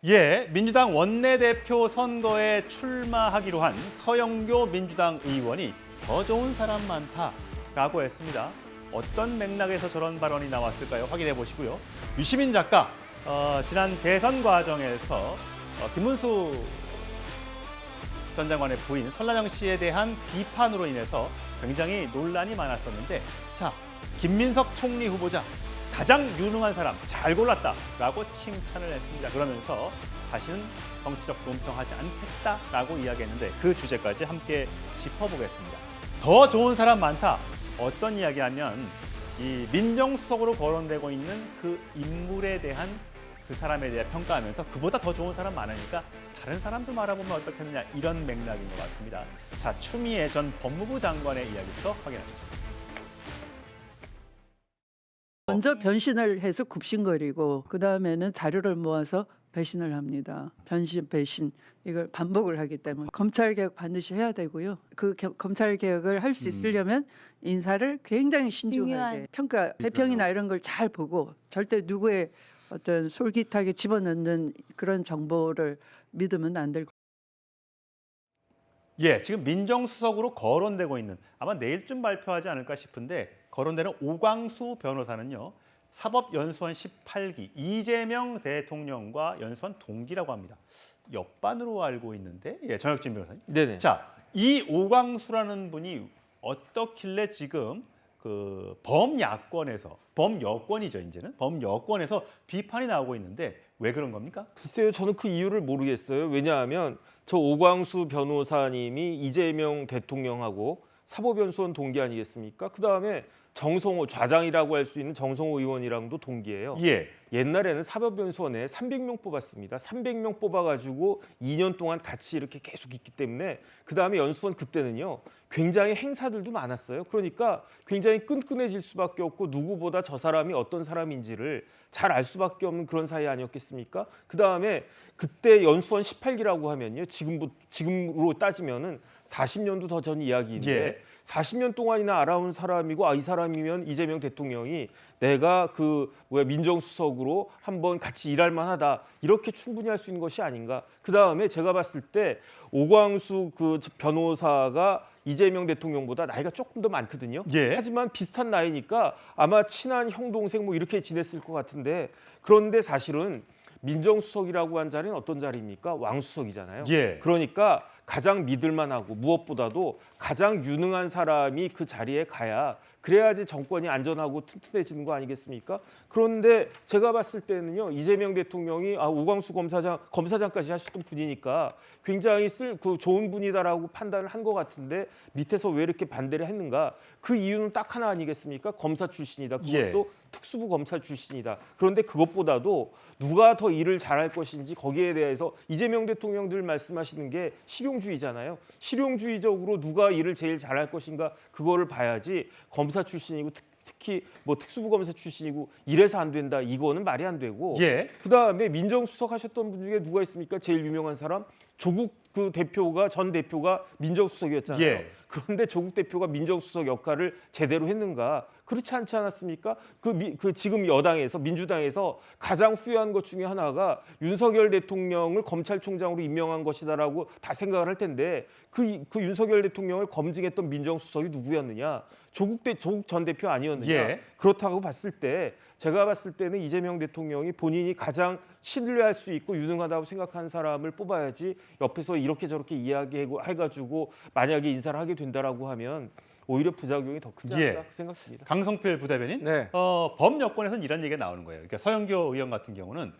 예, 민주당 원내대표 선거에 출마하기로 한 서영교 민주당 의원이 더 좋은 사람 많다라고 했습니다. 어떤 맥락에서 저런 발언이 나왔을까요? 확인해 보시고요. 유시민 작가, 지난 대선 과정에서 김문수 전 장관의 부인 설란영 씨에 대한 비판으로 인해서 굉장히 논란이 많았었는데, 자, 김민석 총리 후보자 가장 유능한 사람 잘 골랐다라고 칭찬을 했습니다. 그러면서 다시는 정치적 논평하지 않겠다라고 이야기했는데 그 주제까지 함께 짚어보겠습니다. 더 좋은 사람 많다. 어떤 이야기냐면 이 민정수석으로 거론되고 있는 그 인물에 대한 그 사람에 대해 평가하면서 그보다 더 좋은 사람 많으니까 다른 사람도 알아보면 어떻겠느냐, 이런 맥락인 것 같습니다. 자, 추미애 전 법무부 장관의 이야기부터 확인하시죠. 먼저 변신을 해서 굽신거리고 그 다음에는 자료를 모아서 배신을 합니다. 변신, 배신 이걸 반복을 하기 때문에 검찰개혁 반드시 해야 되고요. 그 검찰개혁을 할 수 있으려면 인사를 굉장히 신중하게 중요한. 평가, 대평이나 이런 걸 잘 보고 절대 누구의 어떤 솔깃하게 집어넣는 그런 정보를 믿으면 안 될 거예요. 예, 지금 민정수석으로 거론되고 있는, 아마 내일쯤 발표하지 않을까 싶은데 거론되는 오광수 변호사는요, 사법연수원 18기 이재명 대통령과 연수원 동기라고 합니다. 옆반으로 알고 있는데, 예, 정혁진 변호사님. 네네. 자, 이 오광수라는 분이 어떻길래 지금 그 범여권이죠, 이제는 범여권에서 비판이 나오고 있는데 왜 그런 겁니까? 글쎄요, 저는 그 이유를 모르겠어요. 왜냐하면 저 오광수 변호사님이 이재명 대통령하고 사법연수원 동기 아니겠습니까? 그 다음에 정성호 좌장이라고 할 수 있는 정성호 의원이랑도 동기예요. 예, 옛날에는 사법연수원에 300명 뽑았습니다. 300명 뽑아가지고 2년 동안 같이 이렇게 계속 있기 때문에 그 다음에 연수원 그때는요 굉장히 행사들도 많았어요. 그러니까 굉장히 끈끈해질 수밖에 없고 누구보다 저 사람이 어떤 사람인지를 잘 알 수밖에 없는 그런 사이 아니었겠습니까? 그 다음에 그때 연수원 18기라고 하면요 지금으로 따지면은 40년도 더 전 이야기인데 예. 40년 동안이나 알아온 사람이고 이 사람이면 이재명 대통령이 내가 민정수석으로 한번 같이 일할 만하다 이렇게 충분히 할 수 있는 것이 아닌가. 그 다음에 제가 봤을 때 오광수 그 변호사가 이재명 대통령보다 나이가 조금 더 많거든요. 예. 하지만 비슷한 나이니까 아마 친한 형 동생 이렇게 지냈을 것 같은데 그런데 사실은 민정수석이라고 한 자리는 어떤 자리입니까? 왕수석이잖아요. 예. 그러니까 가장 믿을만하고 무엇보다도 가장 유능한 사람이 그 자리에 가야 그래야지 정권이 안전하고 튼튼해지는 거 아니겠습니까? 그런데 제가 봤을 때는요 이재명 대통령이 오광수 검사장까지 하셨던 분이니까 굉장히 좋은 분이다라고 판단을 한 것 같은데 밑에서 왜 이렇게 반대를 했는가? 그 이유는 딱 하나 아니겠습니까? 검사 출신이다. 그것도 예. 특수부 검사 출신이다. 그런데 그것보다도 누가 더 일을 잘할 것인지 거기에 대해서 이재명 대통령 늘 말씀하시는 게 실용주의잖아요. 실용주의적으로 누가 일을 제일 잘할 것인가 그거를 봐야지 검사 출신이고 특히 특수부 검사 출신이고 이래서 안 된다. 이거는 말이 안 되고 예. 그다음에 민정수석 하셨던 분 중에 누가 있습니까? 제일 유명한 사람? 조국 전 대표가 민정수석이었잖아요. 예. 그런데 조국 대표가 민정수석 역할을 제대로 했는가? 그렇지 않지 않았습니까? 지금 여당에서 민주당에서 가장 후회한 것 중에 하나가 윤석열 대통령을 검찰총장으로 임명한 것이다라고 다 생각을 할 텐데 그 윤석열 대통령을 검증했던 민정수석이 누구였느냐? 조국 전 대표 아니었느냐? 예. 그렇다고 봤을 때 제가 봤을 때는 이재명 대통령이 본인이 가장 신뢰할 수 있고 유능하다고 생각하는 사람을 뽑아야지 옆에서 이렇게 저렇게 이야기해가지고 만약에 인사를 하게 된다라고 하면 오히려 부작용이 더 크지 않을까 생각합니다. 강성필 부대변인, 네. 범여권에서는 이런 얘기가 나오는 거예요. 그러니까 서영교 의원 같은 경우는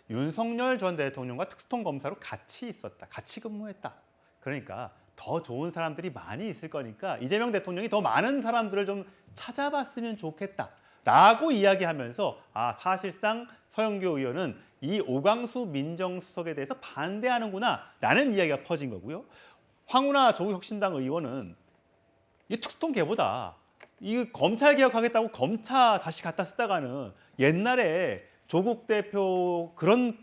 윤석열 전 대통령과 특수통 검사로 같이 있었다, 같이 근무했다. 그러니까 더 좋은 사람들이 많이 있을 거니까 이재명 대통령이 더 많은 사람들을 좀 찾아봤으면 좋겠다라고 이야기하면서 사실상 서영교 의원은 이 오광수 민정수석에 대해서 반대하는구나라는 이야기가 퍼진 거고요. 황운하 조국혁신당 의원은 이 특수통 개보다 이 검찰 개혁하겠다고 검사 다시 갖다 쓰다가는 옛날에 조국 대표 그런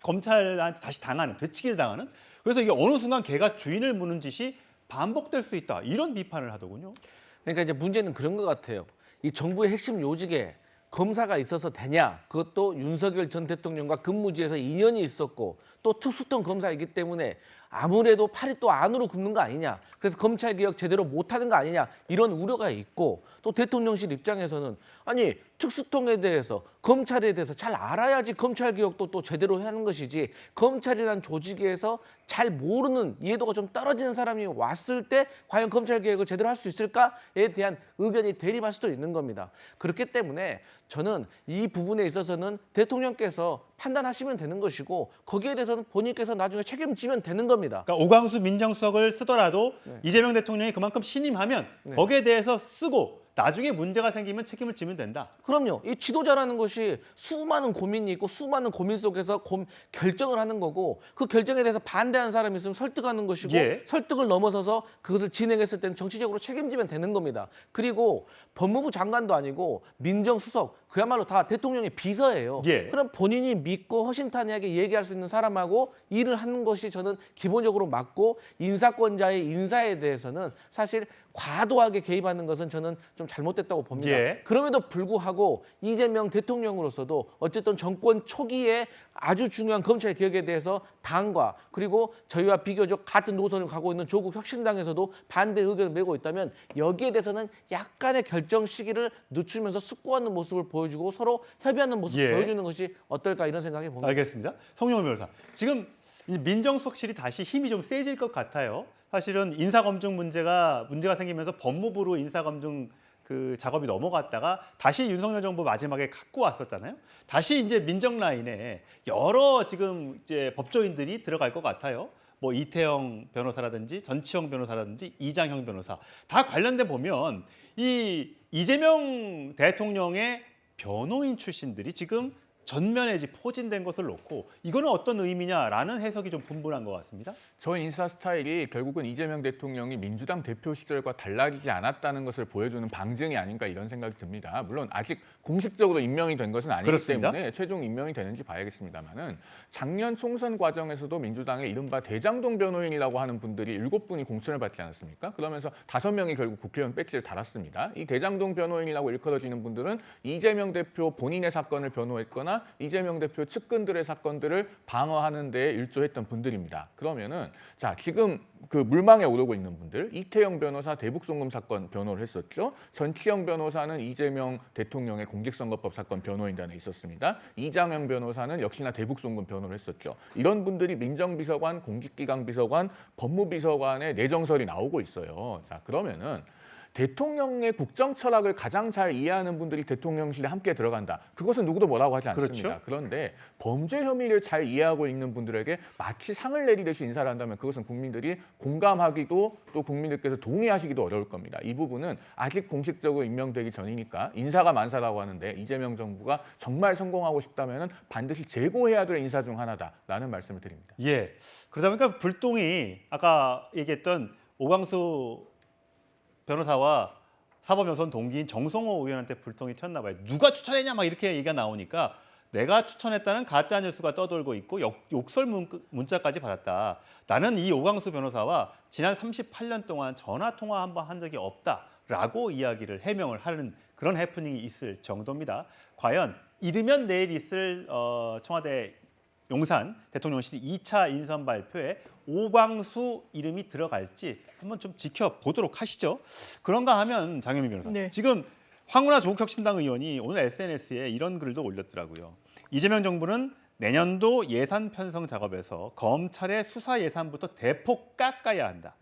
검찰한테 다시 되치기를 당하는, 그래서 이게 어느 순간 개가 주인을 무는 짓이 반복될 수 있다, 이런 비판을 하더군요. 그러니까 이제 문제는 그런 것 같아요. 이 정부의 핵심 요직에 검사가 있어서 되냐? 그것도 윤석열 전 대통령과 근무지에서 인연이 있었고 또 특수통 검사이기 때문에 아무래도 팔이 또 안으로 굽는 거 아니냐? 그래서 검찰 개혁 제대로 못하는 거 아니냐? 이런 우려가 있고 또 대통령실 입장에서는 아니 특수통에 대해서 검찰에 대해서 잘 알아야지 검찰 개혁도 또 제대로 하는 것이지 검찰이라는 조직에서 잘 모르는 이해도가 좀 떨어지는 사람이 왔을 때 과연 검찰 개혁을 제대로 할 수 있을까에 대한 의견이 대립할 수도 있는 겁니다. 그렇기 때문에 저는 이 부분에 있어서는 대통령께서 판단하시면 되는 것이고 거기에 대해서는 본인께서 나중에 책임지면 되는 겁니다. 그러니까 오광수 민정수석을 쓰더라도 네. 이재명 대통령이 그만큼 신임하면 네. 거기에 대해서 쓰고 나중에 문제가 생기면 책임을 지면 된다. 그럼요. 이 지도자라는 것이 수많은 고민이 있고 수많은 고민 속에서 결정을 하는 거고 그 결정에 대해서 반대하는 사람이 있으면 설득하는 것이고 예. 설득을 넘어서서 그것을 진행했을 때는 정치적으로 책임지면 되는 겁니다. 그리고 법무부 장관도 아니고 민정수석 그야말로 다 대통령의 비서예요. 예. 그럼 본인이 믿고 허심탄회하게 얘기할 수 있는 사람하고 일을 하는 것이 저는 기본적으로 맞고 인사권자의 인사에 대해서는 사실 과도하게 개입하는 것은 저는 좀 잘못됐다고 봅니다. 예. 그럼에도 불구하고 이재명 대통령으로서도 어쨌든 정권 초기에 아주 중요한 검찰 개혁에 대해서 당과 그리고 저희와 비교적 같은 노선을 가고 있는 조국 혁신당에서도 반대 의견을 내고 있다면 여기에 대해서는 약간의 결정 시기를 늦추면서 숙고하는 모습을 보여주고 서로 협의하는 모습을 예. 보여주는 것이 어떨까 이런 생각이 봅니다. 알겠습니다. 송영호 변호사. 지금 이 민정수석실이 다시 힘이 좀 세질 것 같아요. 사실은 인사검증 문제가 생기면서 법무부로 인사검증 그 작업이 넘어갔다가 다시 윤석열 정부 마지막에 갖고 왔었잖아요. 다시 이제 민정 라인에 여러 지금 이제 법조인들이 들어갈 것 같아요. 뭐 이태영 변호사라든지 전치영 변호사라든지 이장형 변호사 다 관련돼 보면 이 이재명 대통령의 변호인 출신들이 지금 전면에 포진된 것을 놓고 이거는 어떤 의미냐라는 해석이 좀 분분한 것 같습니다. 저 인사 스타일이 결국은 이재명 대통령이 민주당 대표 시절과 달라지지 않았다는 것을 보여주는 방증이 아닌가 이런 생각이 듭니다. 물론 아직 공식적으로 임명이 된 것은 아니기 그렇습니다. 때문에 최종 임명이 되는지 봐야겠습니다만은 작년 총선 과정에서도 민주당의 이른바 대장동 변호인이라고 하는 분들이 7분이 공천을 받지 않았습니까? 그러면서 5명이 결국 국회의원 배지를 달았습니다. 이 대장동 변호인이라고 일컬어지는 분들은 이재명 대표 본인의 사건을 변호했거나 이재명 대표 측근들의 사건들을 방어하는 데 일조했던 분들입니다. 그러면은 자 지금 그 물망에 오르고 있는 분들 이태영 변호사 대북송금 사건 변호를 했었죠. 전치영 변호사는 이재명 대통령의 공직선거법 사건 변호인단에 있었습니다. 이장영 변호사는 역시나 대북송금 변호를 했었죠. 이런 분들이 민정비서관, 공직기강비서관, 법무비서관의 내정설이 나오고 있어요. 자 그러면은 대통령의 국정 철학을 가장 잘 이해하는 분들이 대통령실에 함께 들어간다. 그것은 누구도 뭐라고 하지 않습니다. 그렇죠. 그런데 범죄 혐의를 잘 이해하고 있는 분들에게 마치 상을 내리듯이 인사를 한다면 그것은 국민들이 공감하기도 또 국민들께서 동의하시기도 어려울 겁니다. 이 부분은 아직 공식적으로 임명되기 전이니까 인사가 만사라고 하는데 이재명 정부가 정말 성공하고 싶다면 반드시 제고해야 될 인사 중 하나다라는 말씀을 드립니다. 예. 그러다 보니까 불똥이 아까 얘기했던 오광수 변호사와 사법연수원 동기인 정성호 의원한테 불똥이 튀었나 봐요. 누가 추천했냐 막 이렇게 얘기가 나오니까 내가 추천했다는 가짜 뉴스가 떠돌고 있고 욕설 문자까지 받았다. 나는 이 오광수 변호사와 지난 38년 동안 전화 통화 한 번 한 적이 없다라고 이야기를 해명을 하는 그런 해프닝이 있을 정도입니다. 과연 이르면 내일 있을 청와대 용산 대통령실 2차 인선 발표에 오광수 이름이 들어갈지 한번 좀 지켜보도록 하시죠. 그런가 하면 장현미 변호사. 네. 지금 황운하 조국혁신당 의원이 오늘 SNS에 이런 글도 올렸더라고요. 이재명 정부는 내년도 예산 편성 작업에서 검찰의 수사 예산부터 대폭 깎아야 한다.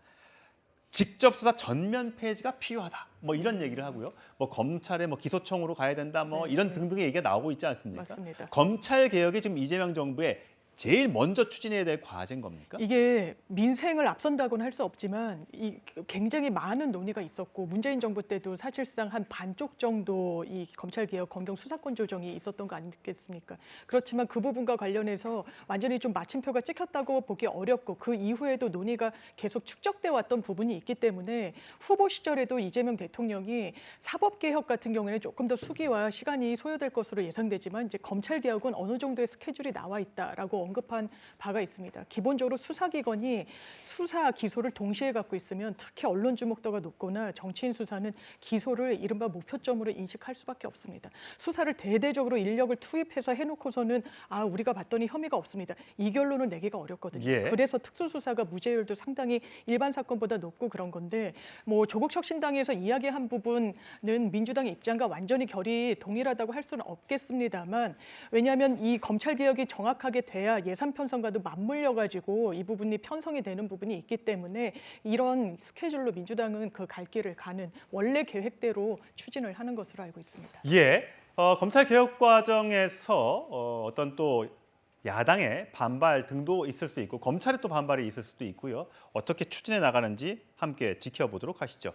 직접 수사 전면 폐지가 필요하다. 뭐 이런 얘기를 하고요. 뭐 검찰의 뭐 기소청으로 가야 된다. 뭐 네, 이런 네. 등등의 얘기가 나오고 있지 않습니까? 맞습니다. 검찰 개혁이 지금 이재명 정부의 제일 먼저 추진해야 될 과제인 겁니까? 이게 민생을 앞선다고는 할 수 없지만 이 굉장히 많은 논의가 있었고 문재인 정부 때도 사실상 한 반쪽 정도 이 검찰 개혁 검경 수사권 조정이 있었던 거 아니겠습니까? 그렇지만 그 부분과 관련해서 완전히 좀 마침표가 찍혔다고 보기 어렵고 그 이후에도 논의가 계속 축적돼 왔던 부분이 있기 때문에 후보 시절에도 이재명 대통령이 사법 개혁 같은 경우에는 조금 더 수기와 시간이 소요될 것으로 예상되지만 이제 검찰 개혁은 어느 정도의 스케줄이 나와 있다라고 언급한 바가 있습니다. 기본적으로 수사기관이 수사, 기소를 동시에 갖고 있으면 특히 언론 주목도가 높거나 정치인 수사는 기소를 이른바 목표점으로 인식할 수밖에 없습니다. 수사를 대대적으로 인력을 투입해서 해놓고서는 우리가 봤더니 혐의가 없습니다. 이 결론을 내기가 어렵거든요. 예. 그래서 특수수사가 무죄율도 상당히 일반 사건보다 높고 그런 건데 뭐 조국 혁신당에서 이야기한 부분은 민주당의 입장과 완전히 결이 동일하다고 할 수는 없겠습니다만 왜냐하면 이 검찰 개혁이 정확하게 돼야 예산 편성과도 맞물려 가지고 이 부분이 편성이 되는 부분이 있기 때문에 이런 스케줄로 민주당은 그 갈 길을 가는 원래 계획대로 추진을 하는 것으로 알고 있습니다. 예, 검찰 개혁 과정에서 어떤 또 야당의 반발 등도 있을 수 있고 검찰의 또 반발이 있을 수도 있고요. 어떻게 추진해 나가는지 함께 지켜보도록 하시죠.